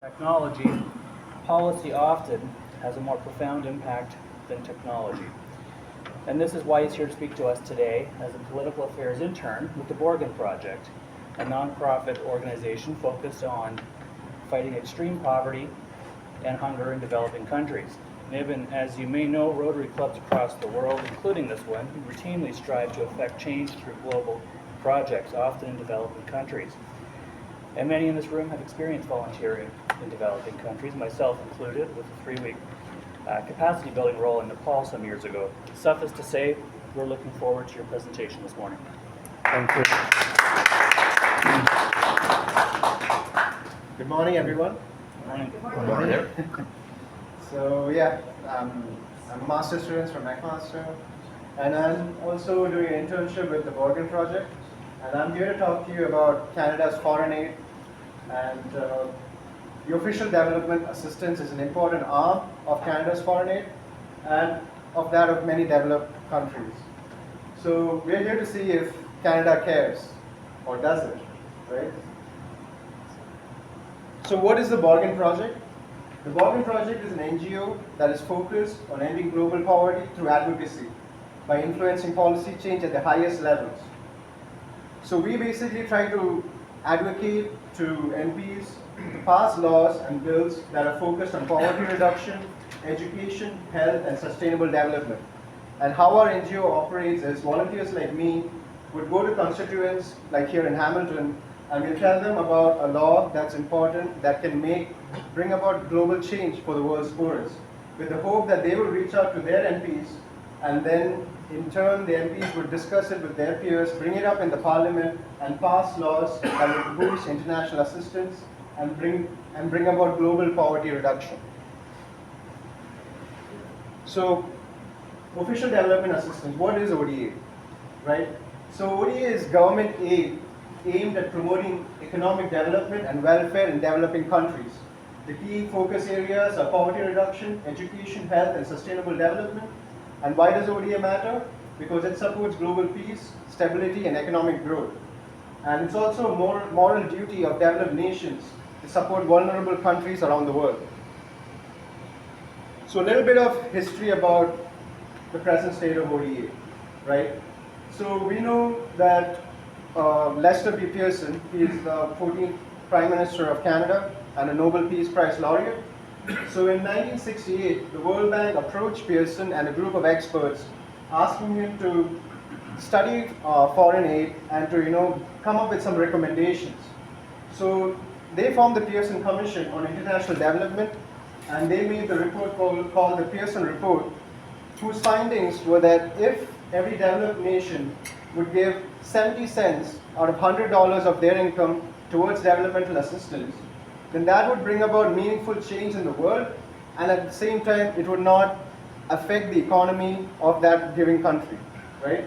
Technology, policy often has a more profound impact than technology. And this is why he's here to speak to us today as a political affairs intern with the Borgen Project, a nonprofit organization focused on fighting extreme poverty and hunger in developing countries. And as you may know, Rotary clubs across the world, including this one, routinely strive to effect change through global projects, often in developing countries. And many in this room have experienced volunteering in developing countries, myself included, with a 3-week capacity building role in Nepal some years ago. Suffice to say, we're looking forward to your presentation this morning. Thank you. Good morning, everyone. Good morning. Good morning. So yeah, I'm a master's student from McMaster, and I'm also doing an internship with the Borgen Project. And I'm here to talk to you about Canada's foreign aid. And the official development assistance is an important arm of Canada's foreign aid and of that of many developed countries. So we're here to see if Canada cares, or does it, right? So what is the Borgen Project? The Borgen Project is an NGO that is focused on ending global poverty through advocacy by influencing policy change at the highest levels. So we basically try to advocate to MPs to pass laws and bills that are focused on poverty reduction, education, health, and sustainable development. And how our NGO operates is volunteers like me would go to constituents like here in Hamilton, and we'll tell them about a law that's important, that can bring about global change for the world's poorest, with the hope that they will reach out to their MPs, and then in turn the MPs would discuss it with their peers, bring it up in the parliament, and pass laws that would boost international assistance and bring about global poverty reduction. So, official development assistance, what is ODA, right? So ODA is government aid aimed at promoting economic development and welfare in developing countries. The key focus areas are poverty reduction, education, health, and sustainable development. And why does ODA matter? Because it supports global peace, stability, and economic growth. And it's also a moral duty of developed nations to support vulnerable countries around the world. So a little bit of history about the present state of ODA, right? So we know that Lester B. Pearson, he is the 14th Prime Minister of Canada and a Nobel Peace Prize laureate. So in 1968, the World Bank approached Pearson and a group of experts asking him to study foreign aid and to come up with some recommendations. So they formed the Pearson Commission on International Development, and they made the report called the Pearson Report, whose findings were that if every developed nation would give 70 cents out of $100 of their income towards developmental assistance, then that would bring about meaningful change in the world, and at the same time it would not affect the economy of that giving country, right?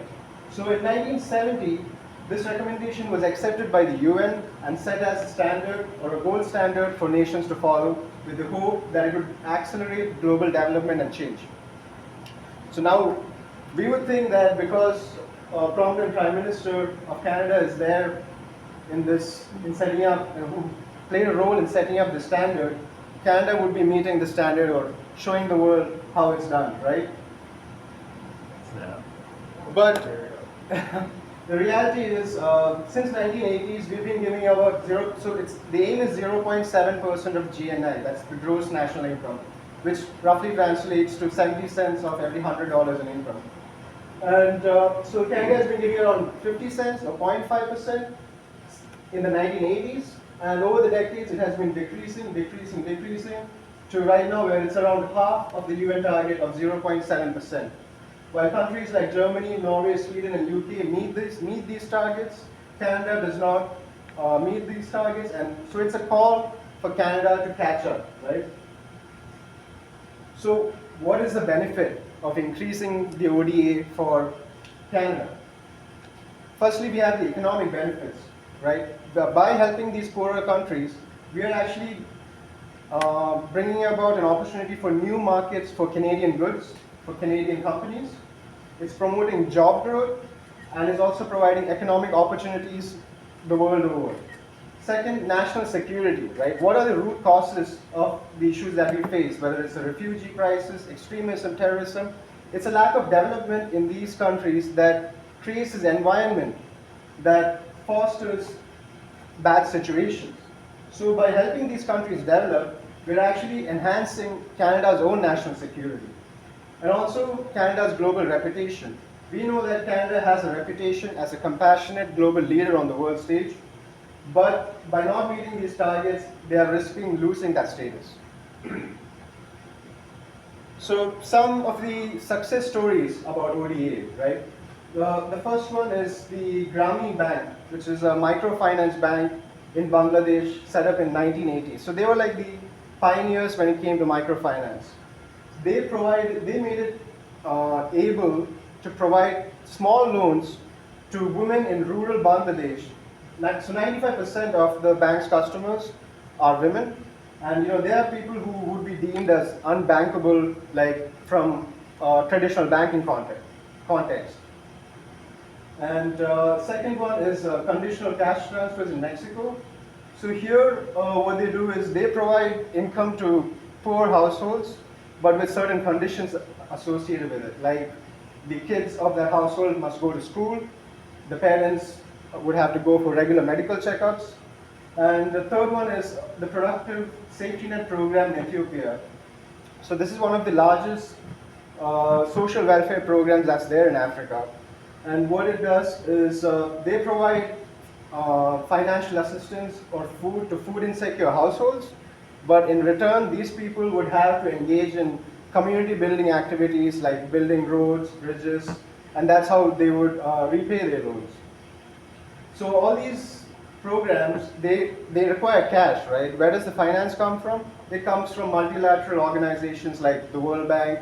So in 1970, this recommendation was accepted by the UN and set as a standard or a gold standard for nations to follow, with the hope that it would accelerate global development and change. So now we would think that because a prominent Prime Minister of Canada is there in setting up, who played a role in setting up the standard, Canada would be meeting the standard or showing the world how it's done, right? Yeah. But the reality is, since 1980s, we've been giving about the aim is 0.7% of GNI, that's the gross national income, which roughly translates to 70 cents of every $100 in income. And so Canada has been giving around 50 cents or 0.5% in the 1980s. And over the decades, it has been decreasing to right now where it's around half of the UN target of 0.7%. While countries like Germany, Norway, Sweden, and UK meet these targets, Canada does not meet these targets, and so it's a call for Canada to catch up, right? So what is the benefit of increasing the ODA for Canada? Firstly, we have the economic benefits, right? By helping these poorer countries, we are actually bringing about an opportunity for new markets for Canadian goods, for Canadian companies. It's promoting job growth and is also providing economic opportunities the world over. Second, national security, right? What are the root causes of the issues that we face, whether it's a refugee crisis, extremism, terrorism? It's a lack of development in these countries that creates this environment that fosters bad situations. So by helping these countries develop, we're actually enhancing Canada's own national security and also Canada's global reputation. We know that Canada has a reputation as a compassionate global leader on the world stage, but by not meeting these targets, they are risking losing that status. So some of the success stories about ODA, right? The first one is the Grameen Bank, which is a microfinance bank in Bangladesh set up in 1980. So they were like the pioneers when it came to microfinance. They made it able to provide small loans to women in rural Bangladesh. So 95% of the bank's customers are women, and they are people who would be deemed as unbankable, like from traditional banking context. And second one is conditional cash transfers in Mexico. So here, what they do is they provide income to poor households, but with certain conditions associated with it. Like the kids of that household must go to school, the parents would have to go for regular medical checkups. And the third one is the productive safety net program in Ethiopia. So this is one of the largest social welfare programs that's there in Africa. And what it does is they provide financial assistance or food to food insecure households, but in return, these people would have to engage in community building activities like building roads, bridges, and that's how they would repay their loans. So all these programs, they require cash, right? Where does the finance come from? It comes from multilateral organizations like the World Bank,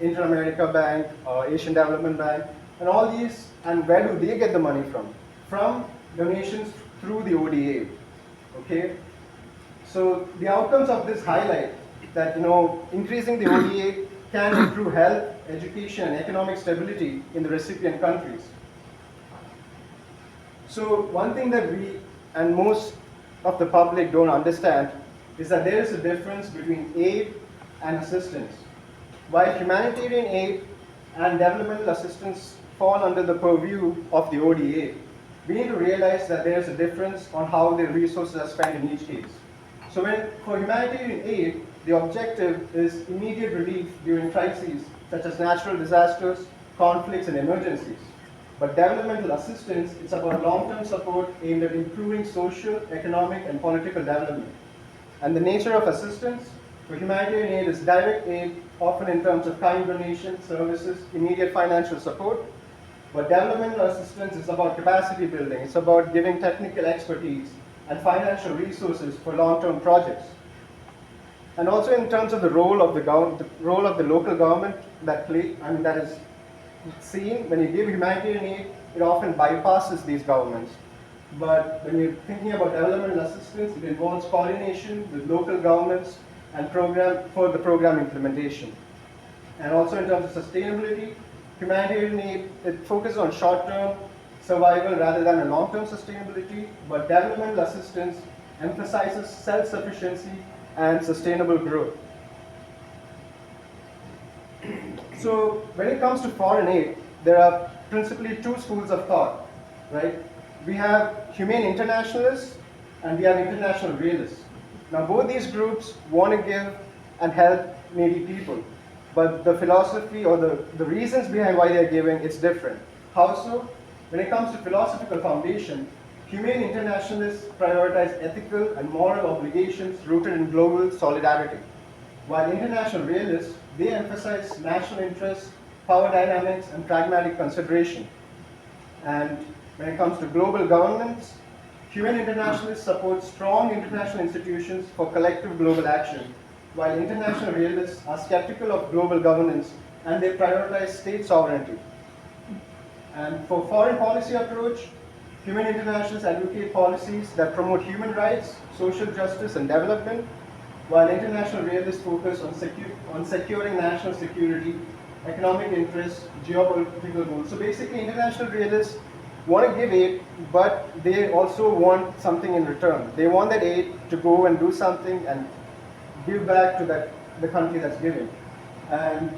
Inter-America Bank, Asian Development Bank, and all these, and where do they get the money from? From donations through the ODA, okay? So the outcomes of this highlight that, increasing the ODA can improve health, education, and economic stability in the recipient countries. So one thing that we and most of the public don't understand is that there is a difference between aid and assistance. While humanitarian aid and developmental assistance fall under the purview of the ODA, we need to realize that there is a difference on how the resources are spent in each case. So for humanitarian aid, the objective is immediate relief during crises such as natural disasters, conflicts, and emergencies. But developmental assistance is about long-term support aimed at improving social, economic, and political development. And the nature of assistance for humanitarian aid is direct aid, often in terms of kind donation, services, immediate financial support. But developmental assistance is about capacity building. It's about giving technical expertise and financial resources for long-term projects. And also in terms of the role of the local government that is seen when you give humanitarian aid, it often bypasses these governments. But when you're thinking about developmental assistance, it involves coordination with local governments and for the program implementation. And also in terms of sustainability, humanitarian aid, it focuses on short-term survival rather than a long-term sustainability, but developmental assistance emphasizes self-sufficiency and sustainable growth. So when it comes to foreign aid, there are principally two schools of thought, right? We have humane internationalists and we have international realists. Now both these groups want to give and help needy people, but the philosophy or the reasons behind why they're giving is different. How so? When it comes to philosophical foundation, humane internationalists prioritize ethical and moral obligations rooted in global solidarity, while international realists, they emphasize national interests, power dynamics, and pragmatic consideration. And when it comes to global governance, humane internationalists support strong international institutions for collective global action, while international realists are skeptical of global governance and they prioritize state sovereignty. And for foreign policy approach, humane internationalists advocate policies that promote human rights, social justice, and development, while international realists focus on securing national security, economic interests, geopolitical goals. So basically, international realists want to give aid, but they also want something in return. They want that aid to go and do something and give back to the country that's giving. And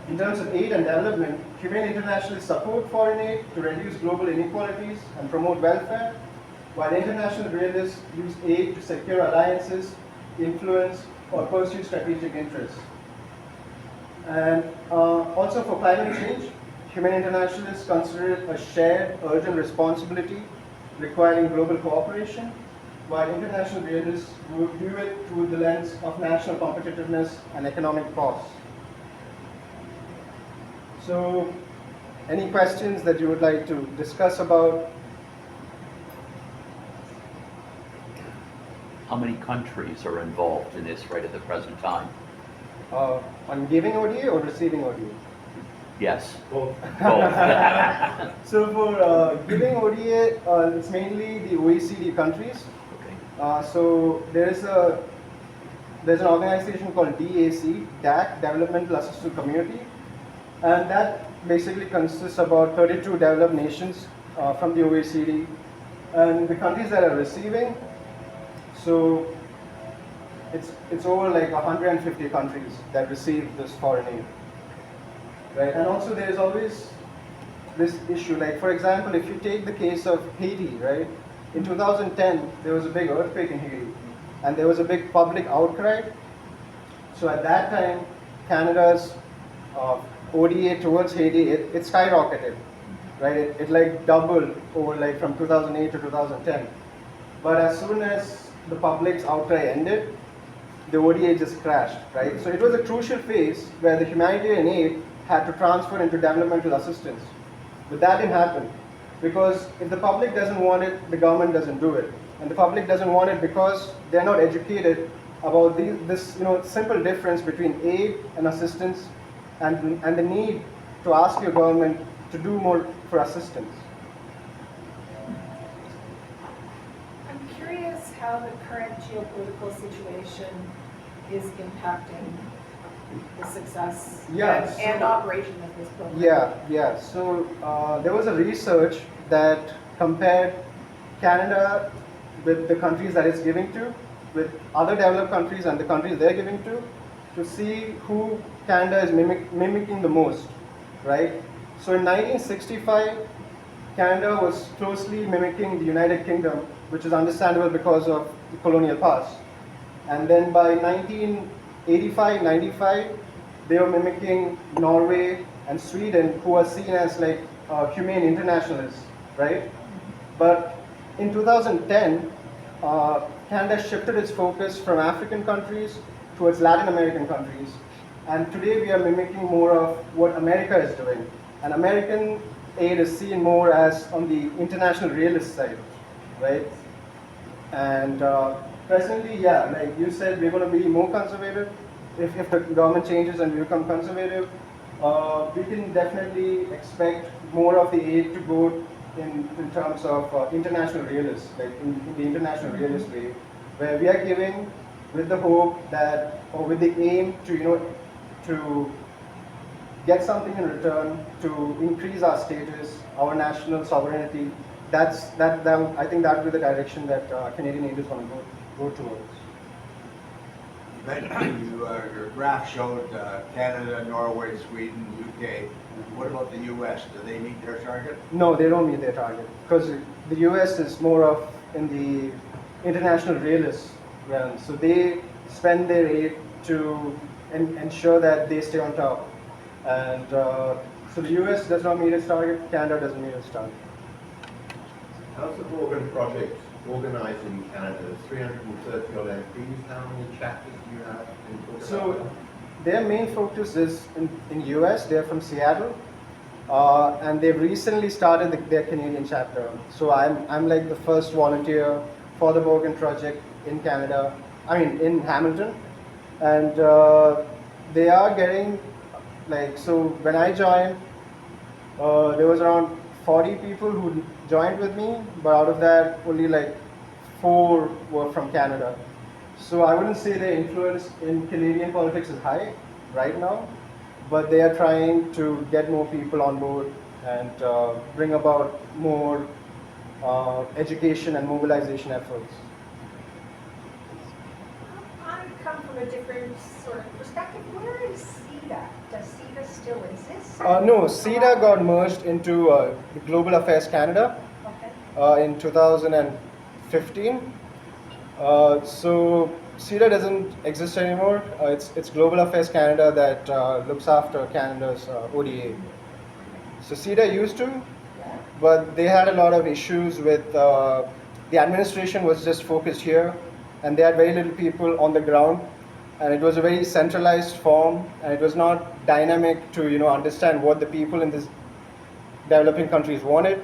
in terms of aid and development, Humane Internationalists support foreign aid to reduce global inequalities and promote welfare, while international realists use aid to secure alliances, influence, or pursue strategic interests. And also for climate change, Humane Internationalists consider it a shared, urgent responsibility requiring global cooperation, while international realists would view it through the lens of national competitiveness and economic costs. So, any questions that you would like to discuss about? How many countries are involved in this right at the present time? On giving ODA or receiving ODA? Yes. Both. Both. So for giving ODA, it's mainly the OECD countries. Okay. So there's an organization called DAC, Developmental Assistance Community, and that basically consists about 32 developed nations from the OECD, and the countries that are receiving. So it's over like 150 countries that receive this foreign aid, right? And also there's always this issue, like for example, if you take the case of Haiti, right? In 2010, there was a big earthquake in Haiti, and there was a big public outcry. So at that time, Canada's ODA towards Haiti, it skyrocketed, right? It like doubled over like from 2008 to 2010. But as soon as the public's outcry ended, the ODA just crashed, right? So it was a crucial phase where the humanitarian aid had to transfer into developmental assistance. But that didn't happen, because if the public doesn't want it, the government doesn't do it. And the public doesn't want it because they're not educated about this simple difference between aid and assistance, and the need to ask your government to do more for assistance. I'm curious how the current geopolitical situation is impacting the success and operation of this program. Yeah. So there was a research that compared Canada with the countries that it's giving to, with other developed countries and the countries they're giving to see who Canada is mimicking the most, right? So in 1965, Canada was closely mimicking the United Kingdom, which is understandable because of the colonial past. And then by 1985, 95, they were mimicking Norway and Sweden, who are seen as like humane internationalists, right? But in 2010, Canada shifted its focus from African countries towards Latin American countries. And today we are mimicking more of what America is doing. And American aid is seen more as on the international realist side, right? And presently, yeah, like you said, we're going to be more conservative. If the government changes and we become conservative, we can definitely expect more of the aid to go in terms of international realists, like in the international realist way, where we are giving with the hope that, or with the aim to get something in return, to increase our status, our national sovereignty. I think that would be the direction that Canadian aid is going to go towards. Your graph showed Canada, Norway, Sweden, UK. What about the US? Do they meet their target? No, they don't meet their target, because the US is more of in the international realist realm. So they spend their aid to ensure that they stay on top. And so the US does not meet its target, Canada doesn't meet its target. How's the Borgen project organized in Canada? There's 330 odd MPs. How many chapters do you have in Borgen? So their main focus is in US. They're from Seattle, and they've recently started their Canadian chapter. So I'm like the first volunteer for the Borgen project in Canada. I mean in Hamilton, and they are getting so when I joined, there was around 40 people who joined with me, but out of that only like 4 were from Canada. So I wouldn't say their influence in Canadian politics is high right now, but they are trying to get more people on board and bring about more education and mobilization efforts. I come from a different sort of perspective. Where is CEDA? Does CEDA still exist? No, CEDA got merged into the Global Affairs Canada Okay. in 2015. So CEDA doesn't exist anymore. It's Global Affairs Canada that looks after Canada's ODA. So CEDA used to, but they had a lot of issues with the administration was just focused here, and they had very little people on the ground, and it was a very centralized form, and it was not dynamic to understand what the people in these developing countries wanted.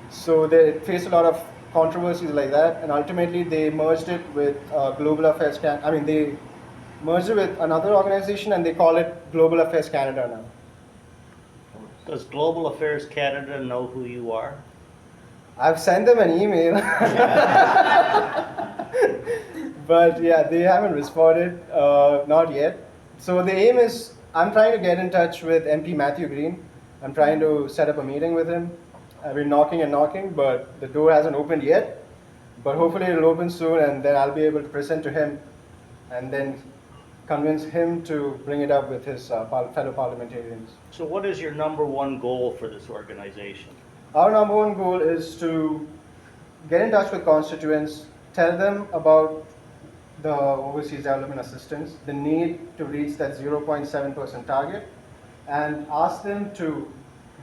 So they faced a lot of controversies like that, and ultimately they merged it with Global Affairs Canada. I mean, they merged it with another organization, and they call it Global Affairs Canada now. Does Global Affairs Canada know who you are? I've sent them an email, but yeah, they haven't responded, not yet. So the aim is, I'm trying to get in touch with MP Matthew Green. I'm trying to set up a meeting with him. I've been knocking and knocking, but the door hasn't opened yet. But hopefully it'll open soon, and then I'll be able to present to him, and then convince him to bring it up with his fellow parliamentarians. So what is your #1 goal for this organization? Our #1 goal is to get in touch with constituents, tell them about the overseas development assistance, the need to reach that 0.7% target, and ask them to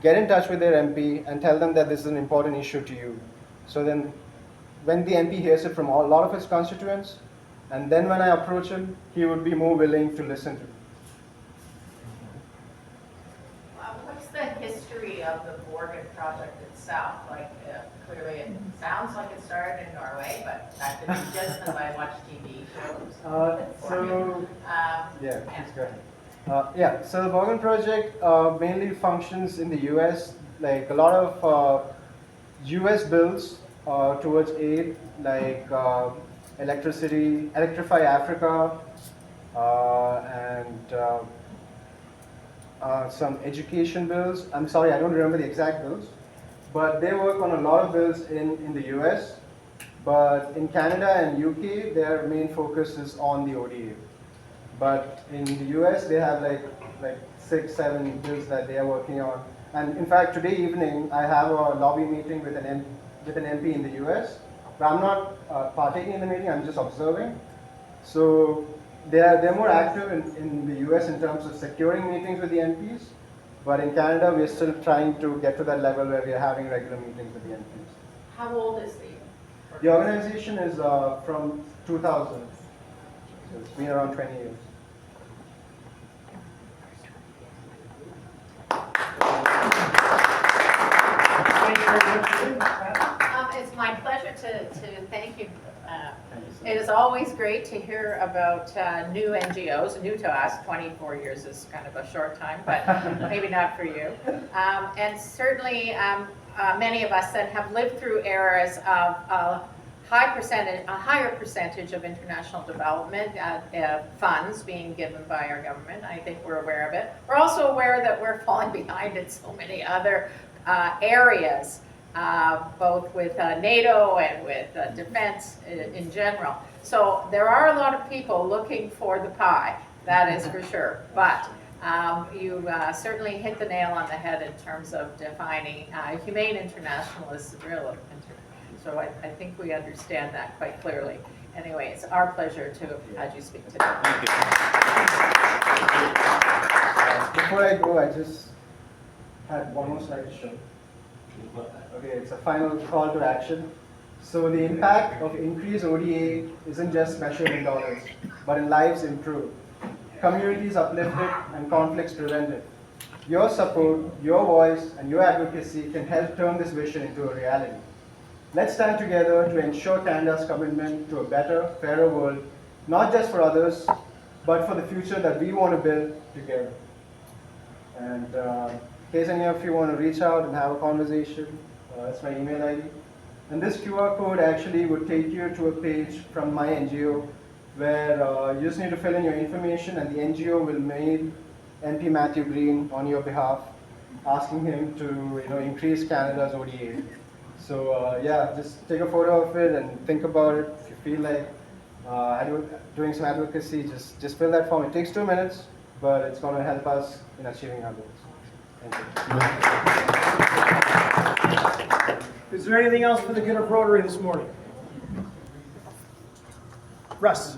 get in touch with their MP and tell them that this is an important issue to you. So then when the MP hears it from a lot of his constituents, and then when I approach him, he would be more willing to listen to me. What's the history of the Borgen project itself? Like, clearly it sounds like it started in Norway, but that could be just because I watch TV shows. Yeah, please go ahead. So the Borgen project mainly functions in the US, like a lot of US bills towards aid, like Electrify Africa, and some education bills. I'm sorry, I don't remember the exact bills, but they work on a lot of bills in the US. But in Canada and UK, their main focus is on the ODA. But in the US, they have like 6-7 bills that they are working on. And in fact, today evening, I have a lobby meeting with an MP in the US. But I'm not partaking in the meeting, I'm just observing. So they're more active in the US in terms of securing meetings with the MPs. But in Canada, we're still trying to get to that level where we're having regular meetings with the MPs. How old is The organization is from 2000. So it's been around 20 years. It's my pleasure to thank you. It is always great to hear about new NGOs, new to us. 24 years is kind of a short time, but maybe not for you. And certainly many of us that have lived through eras of a higher percentage of international development funds being given by our government. I think we're aware of it. We're also aware that we're falling behind in so many other areas, both with NATO and with defense in general. So there are a lot of people looking for the pie, that is for sure. But you certainly hit the nail on the head in terms of defining humane internationalism. So I think we understand that quite clearly. Anyway, it's our pleasure to have you speak today. Thank you. Before I go, I just had one more slide to show. Okay, it's a final call to action. So the impact of increased ODA isn't just measured in dollars, but in lives improved, communities uplifted, and conflicts prevented. Your support, your voice, and your advocacy can help turn this vision into a reality. Let's stand together to ensure Canada's commitment to a better, fairer world, not just for others, but for the future that we want to build together. And in case any of you want to reach out and have a conversation, that's my email ID. And this QR code actually would take you to a page from my NGO where you just need to fill in your information, and the NGO will mail MP Matthew Green on your behalf asking him to increase Canada's ODA. So yeah, just take a photo of it and think about it. If you feel like doing some advocacy, just fill that form. It takes 2 minutes, but it's going to help us in achieving our goals. Thank you. Is there anything else for the good of Rotary this morning? Russ?